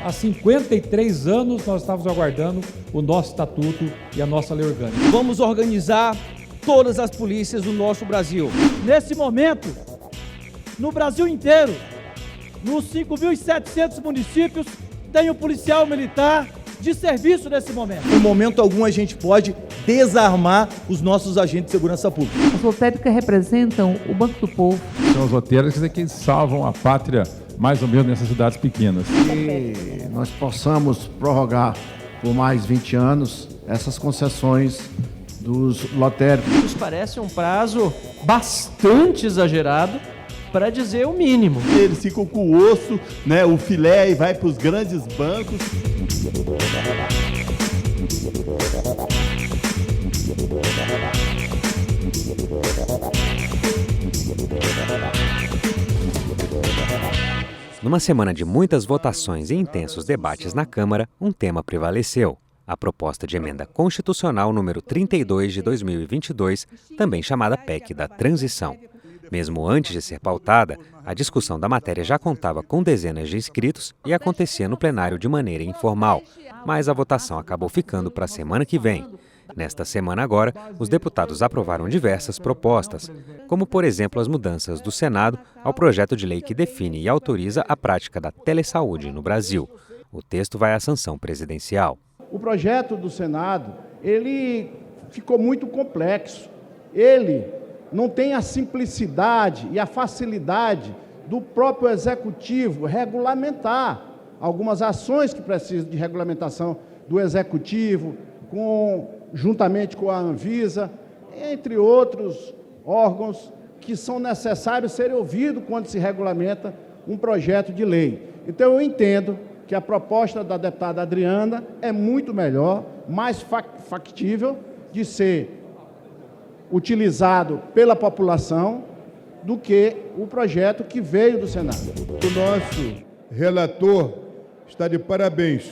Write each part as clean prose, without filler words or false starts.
Há 53 anos nós estávamos aguardando o nosso estatuto e a nossa lei orgânica. Vamos organizar todas as polícias do nosso Brasil. Nesse momento, no Brasil inteiro, nos 5.700 municípios, tem um policial militar de serviço nesse momento. Em momento algum a gente pode desarmar os nossos agentes de segurança pública. As lotéricas representam o Banco do Povo. São as lotéricas que salvam a pátria, mais ou menos nessas cidades pequenas. Que nós possamos prorrogar por mais 20 anos essas concessões dos lotéricos. Nos parece um prazo bastante exagerado, para dizer o mínimo. Eles ficam com o osso, né, o filé, e vai para os grandes bancos. Numa semana de muitas votações e intensos debates na Câmara, um tema prevaleceu: a proposta de emenda constitucional número 32 de 2022, também chamada PEC da Transição. Mesmo antes de ser pautada, a discussão da matéria já contava com dezenas de inscritos e acontecia no plenário de maneira informal, mas a votação acabou ficando para a semana que vem. Nesta semana agora, os deputados aprovaram diversas propostas, como por exemplo as mudanças do Senado ao projeto de lei que define e autoriza a prática da telesaúde no Brasil. O texto vai à sanção presidencial. O projeto do Senado, ele ficou muito complexo. Ele não tem a simplicidade e a facilidade do próprio Executivo regulamentar algumas ações que precisam de regulamentação do Executivo, juntamente com a Anvisa, entre outros órgãos que são necessários serem ouvidos quando se regulamenta um projeto de lei. Então, eu entendo que a proposta da deputada Adriana é muito melhor, mais factível de ser utilizado pela população do que o projeto que veio do Senado. O nosso relator está de parabéns,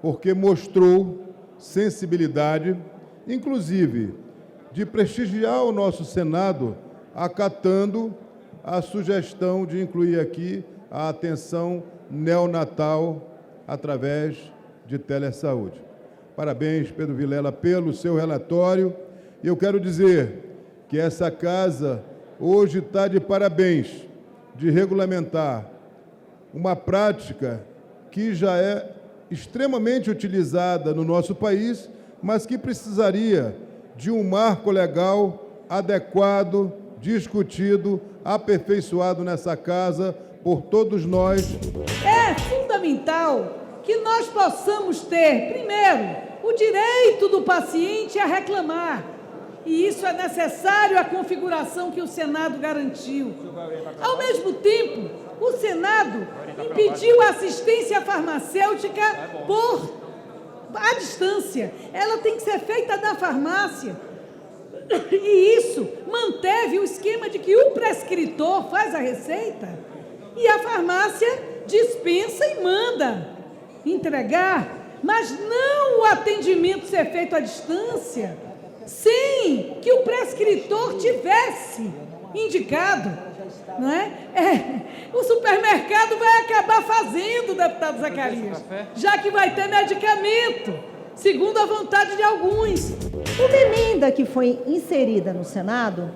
porque mostrou sensibilidade, inclusive de prestigiar o nosso Senado, acatando a sugestão de incluir aqui a atenção neonatal através de telesaúde. Parabéns, Pedro Vilela, pelo seu relatório. E eu quero dizer que essa casa hoje está de parabéns de regulamentar uma prática que já é extremamente utilizada no nosso país, mas que precisaria de um marco legal adequado, discutido, aperfeiçoado nessa casa por todos nós. É fundamental que nós possamos ter, primeiro, o direito do paciente a reclamar. E isso é necessário à configuração que o Senado garantiu. Ao mesmo tempo, o Senado impediu a assistência farmacêutica à distância. Ela tem que ser feita na farmácia. E isso manteve o esquema de que o prescritor faz a receita e a farmácia dispensa e manda entregar, mas não o atendimento ser feito à distância, sem que o prescritor tivesse indicado, não é? O supermercado vai acabar fazendo, deputado Zacarias, já que vai ter medicamento, segundo a vontade de alguns. Uma emenda que foi inserida no Senado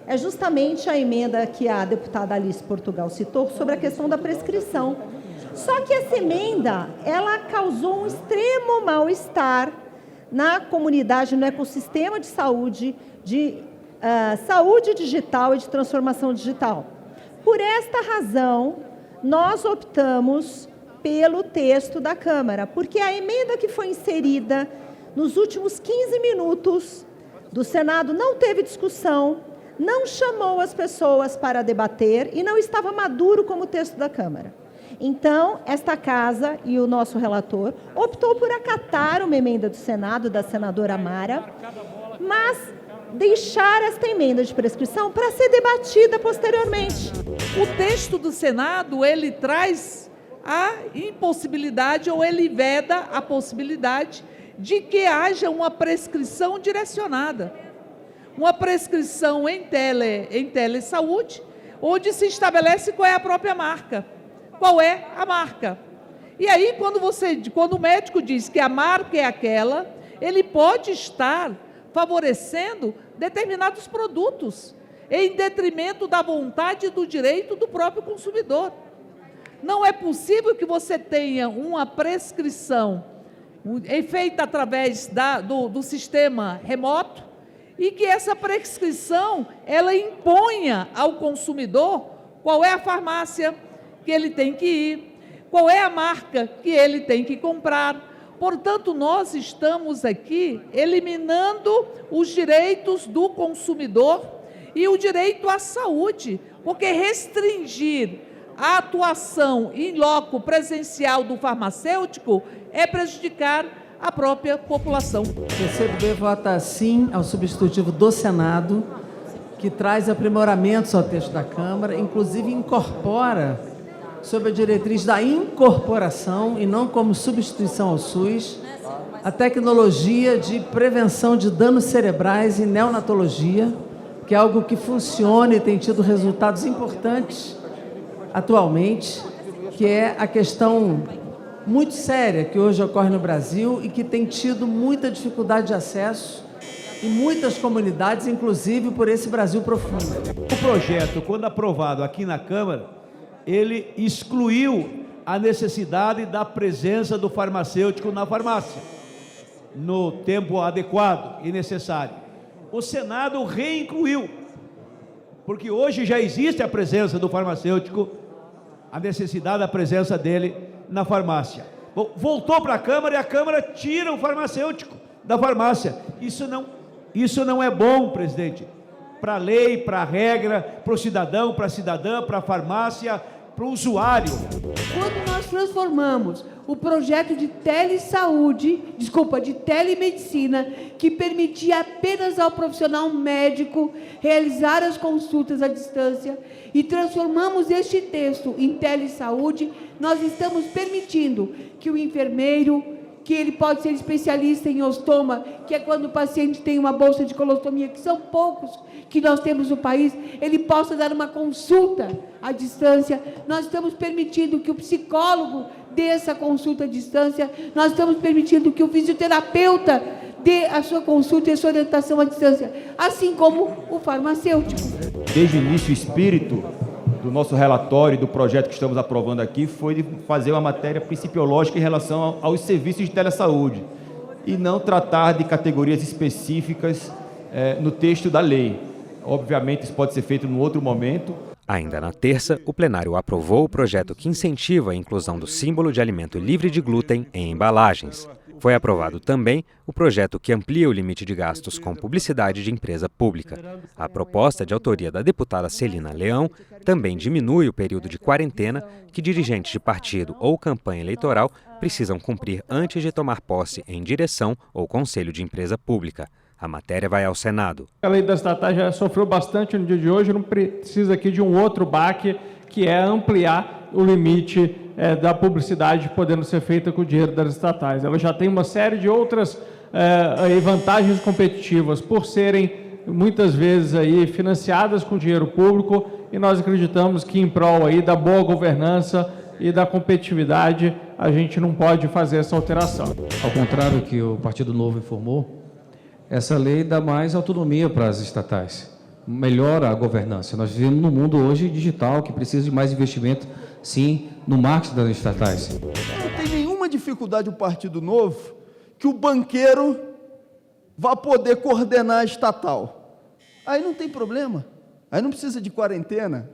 é justamente a emenda que a deputada Alice Portugal citou sobre a questão da prescrição. Só que essa emenda, ela causou um extremo mal-estar na comunidade, no ecossistema de saúde digital e de transformação digital. Por esta razão, nós optamos pelo texto da Câmara, porque a emenda que foi inserida nos últimos 15 minutos do Senado não teve discussão, não chamou as pessoas para debater e não estava maduro como o texto da Câmara. Então, esta casa e o nosso relator optou por acatar uma emenda do Senado, da senadora Mara, mas deixar esta emenda de prescrição para ser debatida posteriormente. O texto do Senado, ele traz a impossibilidade ou ele veda a possibilidade de que haja uma prescrição direcionada. uma prescrição em telesaúde, onde se estabelece qual é a própria marca. Qual é a marca? E aí, quando o médico diz que a marca é aquela, ele pode estar favorecendo determinados produtos, em detrimento da vontade e do direito do próprio consumidor. Não é possível que você tenha uma prescrição feita através do sistema remoto e que essa prescrição ela imponha ao consumidor qual é a farmácia que ele tem que ir, qual é a marca que ele tem que comprar. Portanto, nós estamos aqui eliminando os direitos do consumidor e o direito à saúde, porque restringir a atuação em loco presencial do farmacêutico é prejudicar a própria população. O PCdoB vota sim ao substitutivo do Senado, que traz aprimoramentos ao texto da Câmara, inclusive incorpora, sob a diretriz da incorporação e não como substituição ao SUS, a tecnologia de prevenção de danos cerebrais e neonatologia, que é algo que funciona e tem tido resultados importantes atualmente, que é a questão muito séria que hoje ocorre no Brasil e que tem tido muita dificuldade de acesso em muitas comunidades, inclusive por esse Brasil profundo. O projeto, quando aprovado aqui na Câmara, ele excluiu a necessidade da presença do farmacêutico na farmácia, no tempo adequado e necessário. O Senado reincluiu, porque hoje já existe a presença do farmacêutico, a necessidade da presença dele na farmácia. Bom, voltou para a Câmara e a Câmara tira o farmacêutico da farmácia. Isso não é bom, presidente, para a lei, para a regra, para o cidadão, para a cidadã, para a farmácia, para o usuário. Quando nós transformamos o projeto de telemedicina, que permitia apenas ao profissional médico realizar as consultas à distância, e transformamos este texto em telesaúde, nós estamos permitindo que o enfermeiro, que ele pode ser especialista em ostoma, que é quando o paciente tem uma bolsa de colostomia, que são poucos que nós temos no país, ele possa dar uma consulta à distância. Nós estamos permitindo que o psicólogo dê essa consulta à distância, nós estamos permitindo que o fisioterapeuta dê a sua consulta e a sua orientação à distância, assim como o farmacêutico. Desde o início, o espírito do nosso relatório e do projeto que estamos aprovando aqui foi de fazer uma matéria principiológica em relação aos serviços de telesaúde e não tratar de categorias específicas no texto da lei. Obviamente, isso pode ser feito num outro momento. Ainda na terça, o plenário aprovou o projeto que incentiva a inclusão do símbolo de alimento livre de glúten em embalagens. Foi aprovado também o projeto que amplia o limite de gastos com publicidade de empresa pública. A proposta, de autoria da deputada Celina Leão, também diminui o período de quarentena que dirigentes de partido ou campanha eleitoral precisam cumprir antes de tomar posse em direção ou conselho de empresa pública. A matéria vai ao Senado. A lei das estatais já sofreu bastante no dia de hoje, não precisa aqui de um outro baque, que é ampliar o limite da publicidade podendo ser feita com o dinheiro das estatais. Ela já tem uma série de outras vantagens competitivas por serem muitas vezes aí financiadas com dinheiro público, e nós acreditamos que em prol aí da boa governança e da competitividade a gente não pode fazer essa alteração. Ao contrário do que o Partido Novo informou, essa lei dá mais autonomia para as estatais, melhora a governança. Nós vivemos num mundo hoje digital que precisa de mais investimento, sim, no marketing das estatais. Não tem nenhuma dificuldade o Partido Novo que o banqueiro vá poder coordenar a estatal. Aí não tem problema, aí não precisa de quarentena.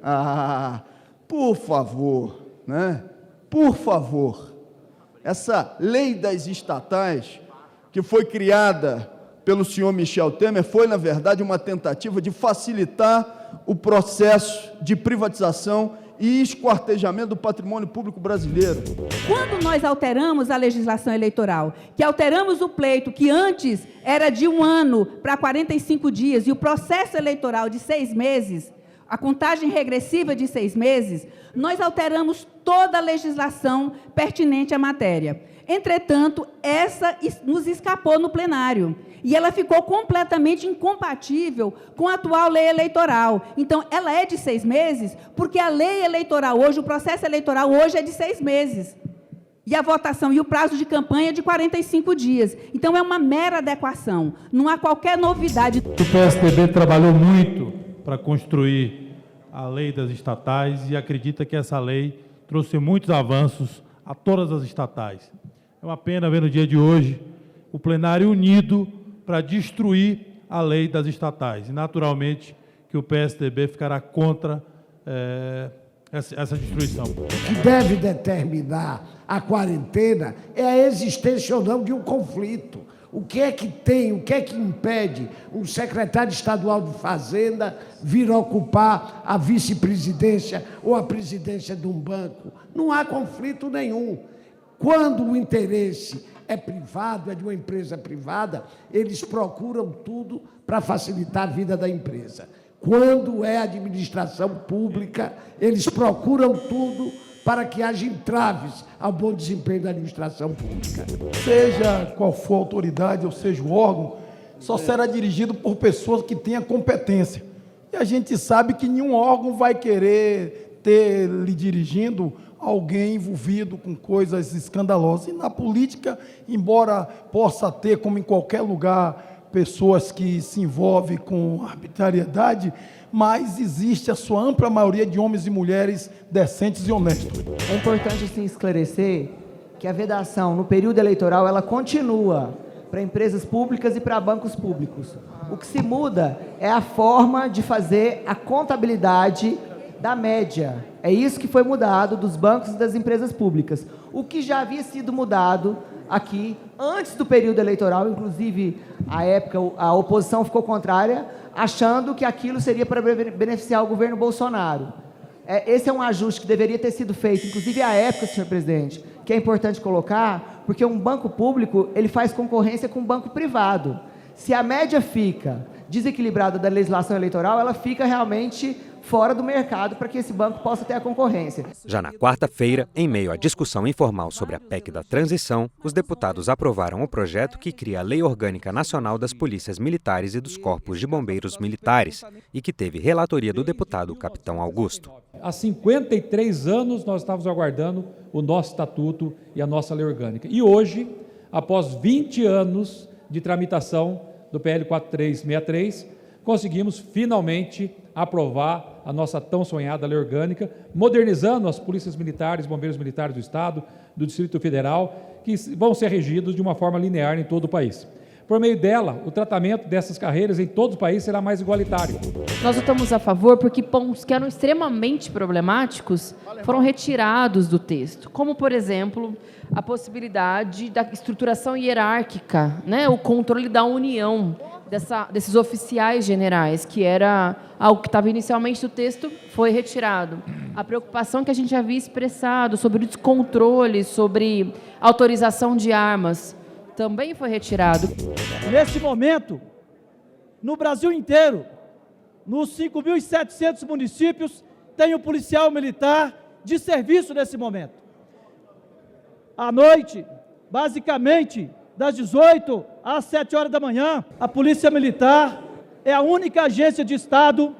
Por favor, né? Por favor. Essa lei das estatais, que foi criada pelo senhor Michel Temer, foi, na verdade, uma tentativa de facilitar o processo de privatização e esquartejamento do patrimônio público brasileiro. Quando nós alteramos a legislação eleitoral, que alteramos o pleito, que antes era de 1 ano para 45 dias, e o processo eleitoral de 6 meses, a contagem regressiva de 6 meses, nós alteramos toda a legislação pertinente à matéria. Entretanto, essa nos escapou no plenário. E ela ficou completamente incompatível com a atual lei eleitoral. Então, ela é de 6 meses, porque a lei eleitoral hoje, o processo eleitoral hoje é de 6 meses. E a votação e o prazo de campanha é de 45 dias. Então, é uma mera adequação. Não há qualquer novidade. O PSDB trabalhou muito para construir a lei das estatais e acredita que essa lei trouxe muitos avanços a todas as estatais. É uma pena ver no dia de hoje o plenário unido para destruir a lei das estatais. E, naturalmente, que o PSDB ficará contra essa destruição. O que deve determinar a quarentena é a existência ou não de um conflito. O que é que tem, o que é que impede um secretário estadual de Fazenda vir ocupar a vice-presidência ou a presidência de um banco? Não há conflito nenhum. Quando o interesse é privado, é de uma empresa privada, eles procuram tudo para facilitar a vida da empresa. Quando é administração pública, eles procuram tudo para que haja entraves ao bom desempenho da administração pública. Seja qual for a autoridade, ou seja o órgão, só será dirigido por pessoas que tenham competência. E a gente sabe que nenhum órgão vai querer ter lhe dirigindo alguém envolvido com coisas escandalosas. E na política, embora possa ter, como em qualquer lugar, pessoas que se envolvem com arbitrariedade, mas existe a sua ampla maioria de homens e mulheres decentes e honestos. É importante, sim, esclarecer que a vedação no período eleitoral ela continua para empresas públicas e para bancos públicos. O que se muda é a forma de fazer a contabilidade da média. É isso que foi mudado dos bancos e das empresas públicas. O que já havia sido mudado aqui antes do período eleitoral, inclusive, à época, a oposição ficou contrária, achando que aquilo seria para beneficiar o governo Bolsonaro. Esse é um ajuste que deveria ter sido feito, inclusive à época, senhor presidente, que é importante colocar, porque um banco público ele faz concorrência com um banco privado. Se a média fica desequilibrada da legislação eleitoral, ela fica realmente fora do mercado para que esse banco possa ter a concorrência. Já na quarta-feira, em meio à discussão informal sobre a PEC da transição, os deputados aprovaram o projeto que cria a Lei Orgânica Nacional das Polícias Militares e dos Corpos de Bombeiros Militares e que teve relatoria do deputado Capitão Augusto. Há 53 anos nós estávamos aguardando o nosso estatuto e a nossa lei orgânica. E hoje, após 20 anos de tramitação do PL 4363, conseguimos finalmente aprovar a nossa tão sonhada lei orgânica, modernizando as polícias militares, bombeiros militares do Estado, do Distrito Federal, que vão ser regidos de uma forma linear em todo o país. Por meio dela, o tratamento dessas carreiras em todo o país será mais igualitário. Nós votamos a favor porque pontos que eram extremamente problemáticos foram retirados do texto, como, por exemplo, a possibilidade da estruturação hierárquica, né? O controle da união desses oficiais generais, que era algo que estava inicialmente no texto, foi retirado. A preocupação que a gente havia expressado sobre o descontrole, sobre autorização de armas, também foi retirado. Nesse momento, no Brasil inteiro, nos 5.700 municípios, tem um policial militar de serviço nesse momento. À noite, basicamente, das 18 às 7 horas da manhã, a Polícia Militar é a única agência de Estado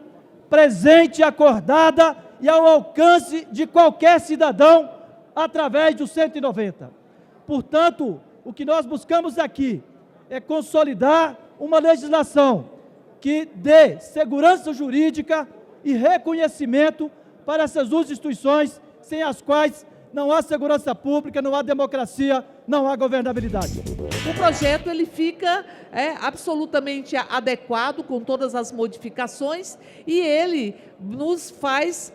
presente, acordada e ao alcance de qualquer cidadão através do 190. Portanto, o que nós buscamos aqui é consolidar uma legislação que dê segurança jurídica e reconhecimento para essas duas instituições, sem as quais não há segurança pública, não há democracia, não há governabilidade. O projeto ele fica absolutamente adequado com todas as modificações e ele nos faz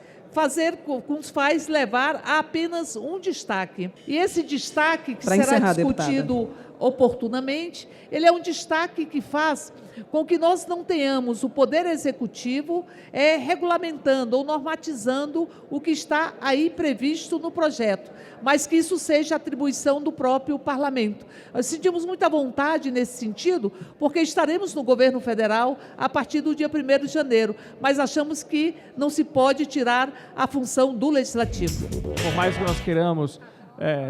levar a apenas um destaque. E esse destaque que será discutido oportunamente, ele é um destaque que faz com que nós não tenhamos o Poder Executivo regulamentando ou normatizando o que está aí previsto no projeto, mas que isso seja atribuição do próprio Parlamento. Nós sentimos muita vontade nesse sentido, porque estaremos no governo federal a partir do dia 1º de janeiro, mas achamos que não se pode tirar a função do Legislativo. Por mais que nós queiramos,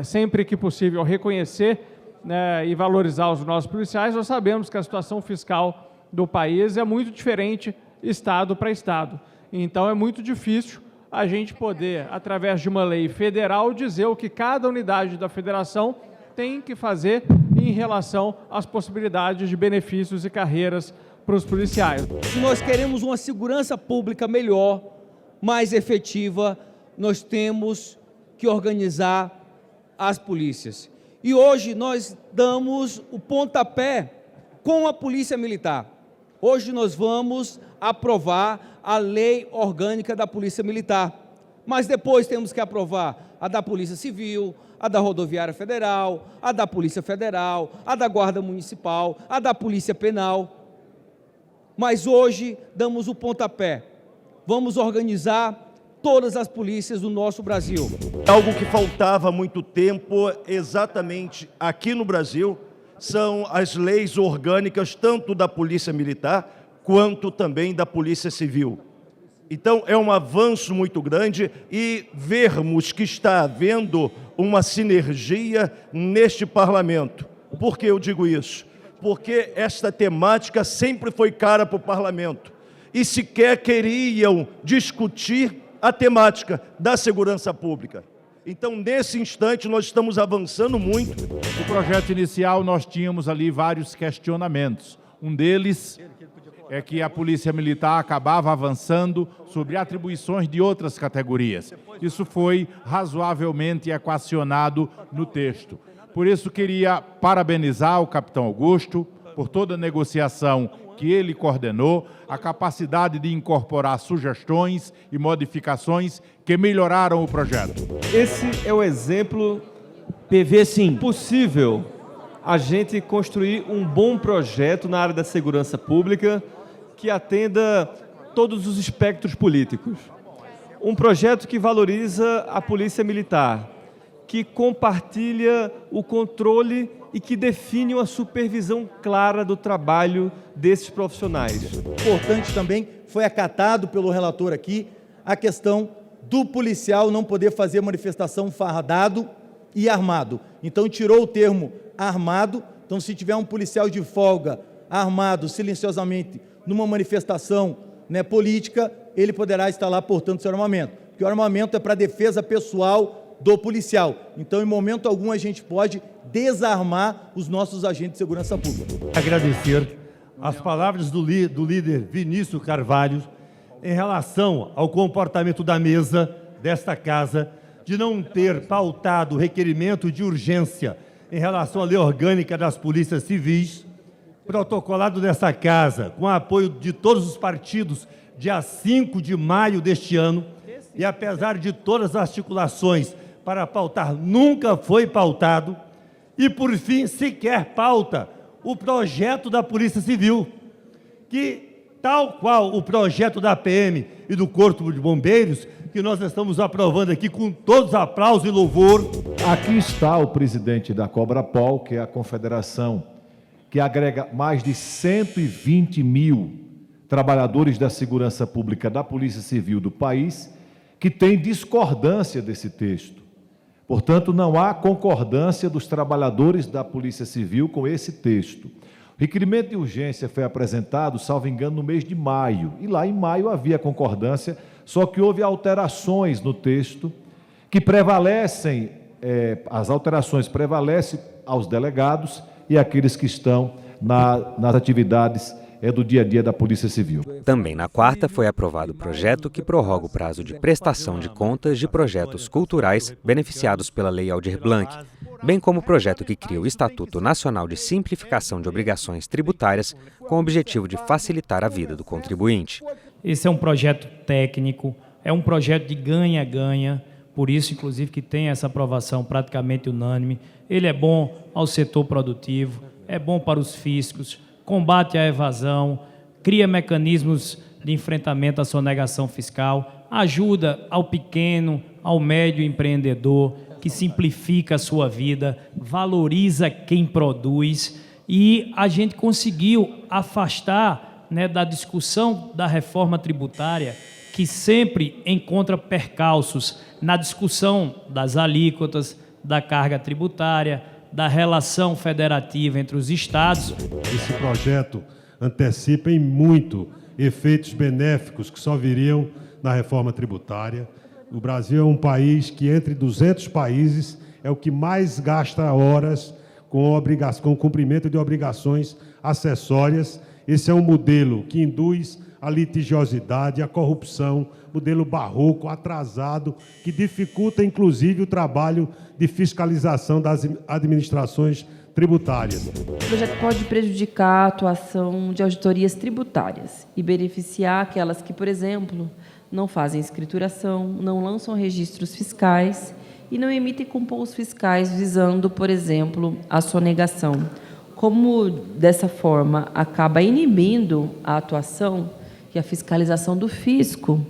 sempre que possível, reconhecer né, e valorizar os nossos policiais, nós sabemos que a situação fiscal do país é muito diferente estado para estado. Então, é muito difícil a gente poder, através de uma lei federal, dizer o que cada unidade da federação tem que fazer em relação às possibilidades de benefícios e carreiras para os policiais. Se nós queremos uma segurança pública melhor, mais efetiva, nós temos que organizar as polícias. E hoje nós damos o pontapé com a Polícia Militar. Hoje nós vamos aprovar a Lei Orgânica da Polícia Militar. Mas depois temos que aprovar a da Polícia Civil, a da Rodoviária Federal, a da Polícia Federal, a da Guarda Municipal, a da Polícia Penal. Mas hoje damos o pontapé. Vamos organizar todas as polícias do nosso Brasil. Algo que faltava há muito tempo, exatamente aqui no Brasil, são as leis orgânicas, tanto da Polícia Militar, quanto também da Polícia Civil. Então, é um avanço muito grande e vermos que está havendo uma sinergia neste parlamento. Por que eu digo isso? Porque esta temática sempre foi cara para o parlamento e sequer queriam discutir a temática da segurança pública. Então, nesse instante, nós estamos avançando muito. No projeto inicial, nós tínhamos ali vários questionamentos. Um deles é que a Polícia Militar acabava avançando sobre atribuições de outras categorias. Isso foi razoavelmente equacionado no texto. Por isso, queria parabenizar o capitão Augusto por toda a negociação que ele coordenou, a capacidade de incorporar sugestões e modificações que melhoraram o projeto. Esse é o exemplo PV, sim, possível a gente construir um bom projeto na área da segurança pública que atenda todos os espectros políticos. Um projeto que valoriza a Polícia Militar, que compartilha o controle e que define uma supervisão clara do trabalho desses profissionais. Importante também foi acatado pelo relator aqui a questão do policial não poder fazer manifestação fardado e armado. Então tirou o termo armado. Então, se tiver um policial de folga armado silenciosamente numa manifestação, né, política, ele poderá estar lá portando seu armamento, porque o armamento é para defesa pessoal do policial. Então, em momento algum, a gente pode desarmar os nossos agentes de segurança pública. Agradecer as palavras do líder Vinícius Carvalho em relação ao comportamento da mesa desta casa de não ter pautado o requerimento de urgência em relação à lei orgânica das polícias civis, protocolado nessa casa, com o apoio de todos os partidos, dia 5 de maio deste ano, e apesar de todas as articulações para pautar, nunca foi pautado, e por fim, sequer pauta o projeto da Polícia Civil, que, tal qual o projeto da PM e do Corpo de Bombeiros, que nós estamos aprovando aqui com todos os aplausos e louvor. Aqui está o presidente da Cobrapol, que é a confederação que agrega mais de 120 mil trabalhadores da segurança pública da Polícia Civil do país, que tem discordância desse texto. Portanto, não há concordância dos trabalhadores da Polícia Civil com esse texto. O requerimento de urgência foi apresentado, salvo engano, no mês de maio. E lá em maio havia concordância, só que houve alterações no texto que prevalecem, as alterações prevalecem aos delegados e àqueles que estão nas atividades do dia a dia da Polícia Civil. Também na quarta foi aprovado o projeto que prorroga o prazo de prestação de contas de projetos culturais beneficiados pela Lei Aldir Blanc, bem como o projeto que cria o Estatuto Nacional de Simplificação de Obrigações Tributárias com o objetivo de facilitar a vida do contribuinte. Esse é um projeto técnico, é um projeto de ganha-ganha, por isso, inclusive, que tem essa aprovação praticamente unânime. Ele é bom ao setor produtivo, é bom para os fiscos, combate à evasão, cria mecanismos de enfrentamento à sonegação fiscal, ajuda ao pequeno, ao médio empreendedor, que simplifica a sua vida, valoriza quem produz, e a gente conseguiu afastar, né, da discussão da reforma tributária, que sempre encontra percalços na discussão das alíquotas, da carga tributária, da relação federativa entre os estados. Esse projeto antecipa em muito efeitos benéficos que só viriam na reforma tributária. O Brasil é um país que, entre 200 países, é o que mais gasta horas com o cumprimento de obrigações acessórias. Esse é um modelo que induz a litigiosidade, a corrupção, modelo barroco, atrasado, que dificulta, inclusive, o trabalho de fiscalização das administrações tributárias. O projeto pode prejudicar a atuação de auditorias tributárias e beneficiar aquelas que, por exemplo, não fazem escrituração, não lançam registros fiscais e não emitem compôs fiscais visando, por exemplo, a sonegação. Como, dessa forma, acaba inibindo a atuação e a fiscalização do fisco,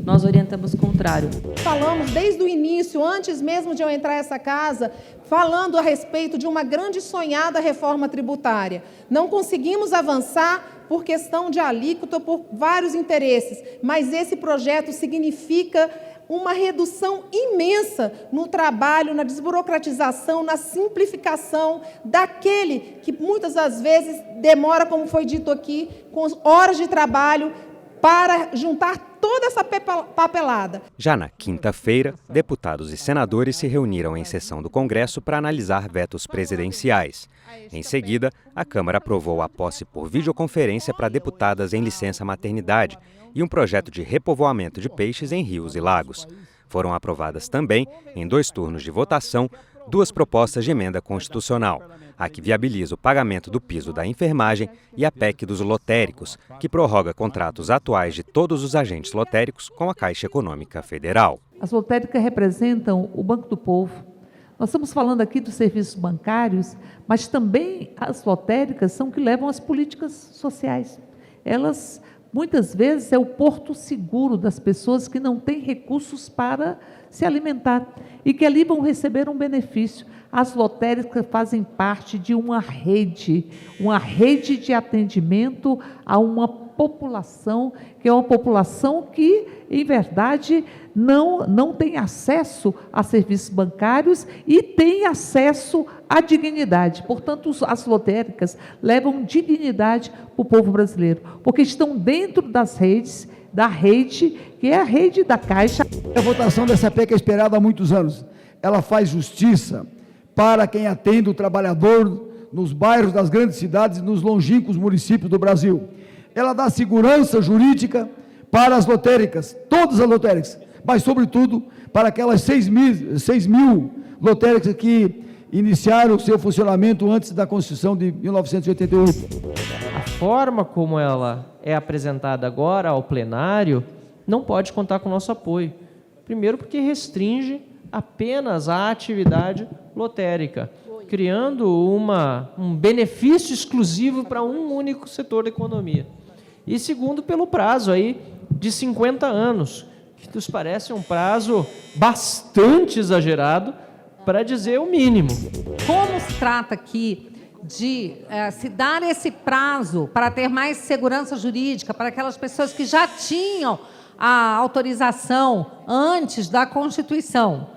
nós orientamos o contrário. Falamos desde o início, antes mesmo de eu entrar nessa casa, falando a respeito de uma grande sonhada reforma tributária. Não conseguimos avançar por questão de alíquota, por vários interesses, mas esse projeto significa uma redução imensa no trabalho, na desburocratização, na simplificação daquele que muitas das vezes demora, como foi dito aqui, com horas de trabalho para juntar toda essa papelada. Já na quinta-feira, deputados e senadores se reuniram em sessão do Congresso para analisar vetos presidenciais. Em seguida, a Câmara aprovou a posse por videoconferência para deputadas em licença maternidade e um projeto de repovoamento de peixes em rios e lagos. Foram aprovadas também, em 2 turnos de votação, 2 propostas de emenda constitucional, a que viabiliza o pagamento do piso da enfermagem e a PEC dos lotéricos, que prorroga contratos atuais de todos os agentes lotéricos com a Caixa Econômica Federal. As lotéricas representam o Banco do Povo. Nós estamos falando aqui dos serviços bancários, mas também as lotéricas são que levam as políticas sociais. Elas, muitas vezes, é o porto seguro das pessoas que não têm recursos para se alimentar e que ali vão receber um benefício. As lotéricas fazem parte de uma rede de atendimento a uma população, que é uma população que, em verdade, não tem acesso a serviços bancários e tem acesso à dignidade. Portanto, as lotéricas levam dignidade para o povo brasileiro, porque estão dentro das redes, da rede, que é a rede da Caixa. A votação dessa PEC é esperada há muitos anos. Ela faz justiça para quem atende o trabalhador nos bairros das grandes cidades e nos longínquos municípios do Brasil. Ela dá segurança jurídica para as lotéricas, todas as lotéricas, mas, sobretudo, para aquelas 6 mil lotéricas que iniciaram o seu funcionamento antes da Constituição de 1988. A forma como ela é apresentada agora ao plenário não pode contar com o nosso apoio. Primeiro, porque restringe apenas a atividade lotérica, criando um benefício exclusivo para um único setor da economia. E segundo, pelo prazo aí de 50 anos, que nos parece um prazo bastante exagerado, para dizer o mínimo. Como se trata aqui de se dar esse prazo para ter mais segurança jurídica para aquelas pessoas que já tinham a autorização antes da Constituição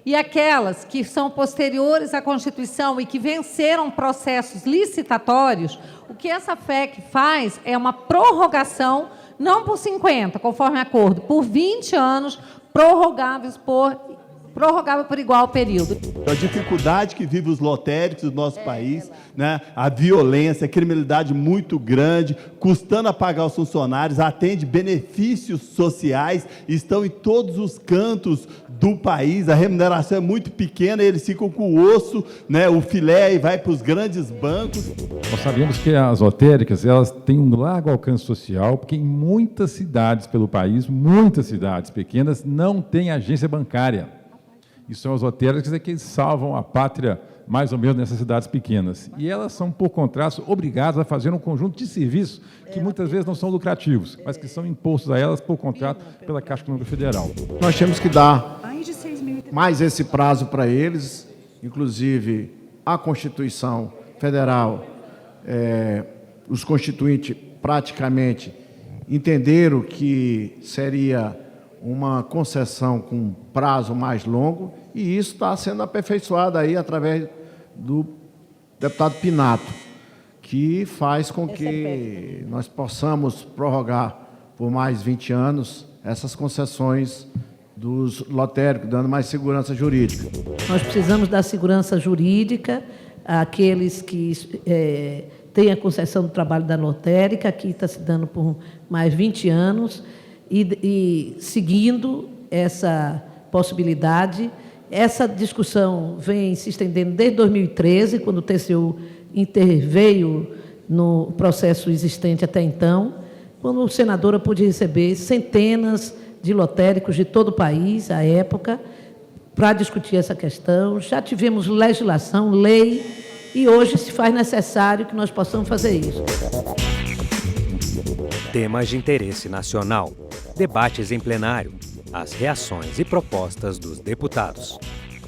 e aquelas que são posteriores à Constituição e que venceram processos licitatórios, o que essa PEC faz é uma prorrogação, não por 50, conforme acordo, por 20 anos, prorrogável por igual período. A dificuldade que vivem os lotéricos do nosso país, né? A violência, a criminalidade muito grande, custando a pagar os funcionários, atende benefícios sociais, estão em todos os cantos do país, a remuneração é muito pequena, eles ficam com o osso, né? O filé e vai para os grandes bancos. Nós sabemos que as lotéricas elas têm um largo alcance social, porque em muitas cidades pelo país, muitas cidades pequenas, não tem agência bancária. E são as lotéricas que salvam a pátria, mais ou menos, nessas cidades pequenas. E elas são, por contraste, obrigadas a fazer um conjunto de serviços que muitas vezes não são lucrativos, mas que são impostos a elas por contrato pela Caixa Econômica Federal. Nós temos que dar mais esse prazo para eles, inclusive a Constituição Federal, os constituintes praticamente entenderam que seria uma concessão com prazo mais longo, e isso está sendo aperfeiçoado aí através do deputado Pinato, que faz com que nós possamos prorrogar por mais 20 anos essas concessões dos lotéricos, dando mais segurança jurídica. Nós precisamos dar segurança jurídica àqueles que têm a concessão do trabalho da lotérica, aqui está se dando por mais 20 anos, e seguindo essa possibilidade. Essa discussão vem se estendendo desde 2013, quando o TCU interveio no processo existente até então, quando a senadora pôde receber centenas de lotéricos de todo o país, à época, para discutir essa questão. Já tivemos legislação, lei, e hoje se faz necessário que nós possamos fazer isso. Temas de interesse nacional, debates em plenário, as reações e propostas dos deputados,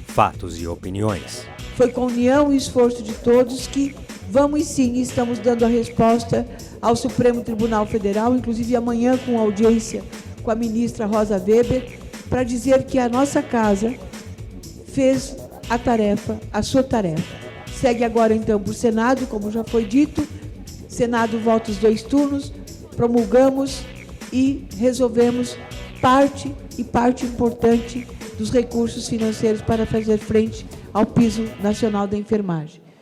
fatos e opiniões. Foi com união e esforço de todos que vamos sim, estamos dando a resposta ao Supremo Tribunal Federal, inclusive amanhã com audiência com a ministra Rosa Weber, para dizer que a nossa casa fez a tarefa, a sua tarefa. Segue agora então para o Senado, como já foi dito, Senado volta os 2 turnos, promulgamos e resolvemos parte importante dos recursos financeiros para fazer frente ao piso nacional da enfermagem.